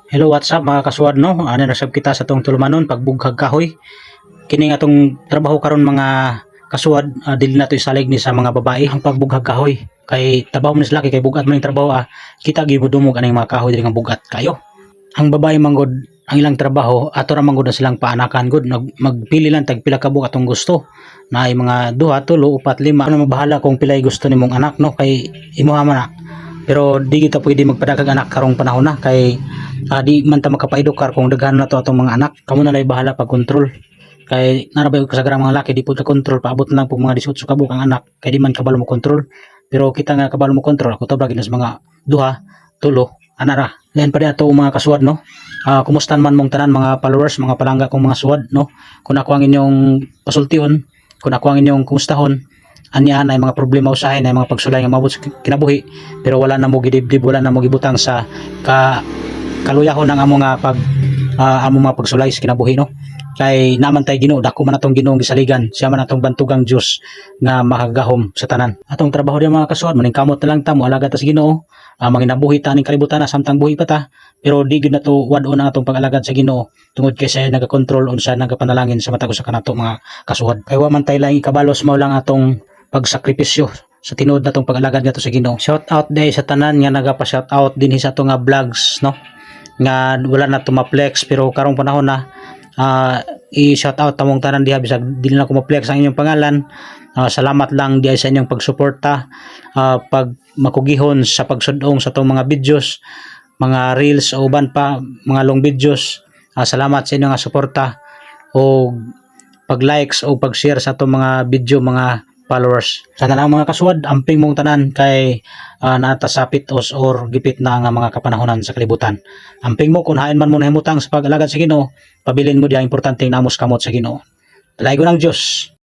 Hello, what's up mga kasuwad no? Ano nasab kita sa tong tulumanon pagbughag kahoy. Kini atong trabaho karon mga kasuwad, dili na to isalig ni sa mga babae ang pagbughag kahoy. Kay trabaho man sila kay bugat man yung trabaho kita gibudumog aning mga kahoy diri nga bugat kayo. Ang babae manggod ang ilang trabaho ato ra manggod na silang paanakan gud magpili lang tag pila ka buok atong gusto. Na ay mga 2, 3, 4, 5 ano mabahala kung pilay gusto nimong anak no kay imuha man na. Pero di kita pwede magpadagag anak karong panahon na kay di man ta makapaedukar kung daghan na to atong mga anak. Kamo na lay bahala pag control. Kay narabay kasagarang mga laki di pud ka control paabot lang pug mga 18 ka buok ang anak kay di man kabalo mo control. Pero kita nga kabalo mo control ako tabra ginas mga 2, 3 anara. Lain pa di ato mga kasuwad no. Kumusta man mong tanan mga followers, mga palangga kong mga suwad no. Kung ako ang inyong pasultion, kung ako ang inyong kumustahon, anya ay mga problema usahay na mga pagsulay nga mabot sa kinabuhi pero wala na mo gidibdib, wala na mo gibutang sa kaluyahon ng amo nga amo mga pagsulay sa kinabuhi no. Kay naman tay Ginoo, dako man atong Ginoong gisaligan, siya man atong bantugang Dios nga makagahom sa tanan. Atong trabaho di mga kasuwad, maningkamot na lang ta mo alagad ta sa Ginoo, manginabuhi ta ning kalibutan na samtang buhi pa ta, pero di gid nato wad-on ang atong pag-alagad sa Ginoo tungod kay siya nagakontrol on siya nagapanalangin sa matag usa kanato mga kasuwad. Kay wa man tay lang ikabalos mao lang atong pagsakripisyo sa tinuod natong pag-alagad nato sa Ginoo. Shout out day sa tanan nga nagapa-shout out dinhi sa ato nga vlogs no. Nga wala na tumaplex pero karong panahon na i-shout out tamong tanan diha bisag dili na ko ma-flex ang inyong pangalan. Salamat lang diha sa inyong pagsuporta, pag makugihon sa pagsudong sa tong mga videos, mga reels o uban pa mga long videos. Salamat sa inyong suporta o pag-likes o pag-share sa atong mga video mga followers. Sa tanang mga kasuwad, amping mong tanan kay naata sa pitos or gipit na nga mga kapanahonan sa kalibutan. Amping mo kung hain man mo nahimutang sa pag-alagad sa Ginoo, pabilin mo diya importanteng namos kamot sa Ginoo. Dalaygo ng Dios.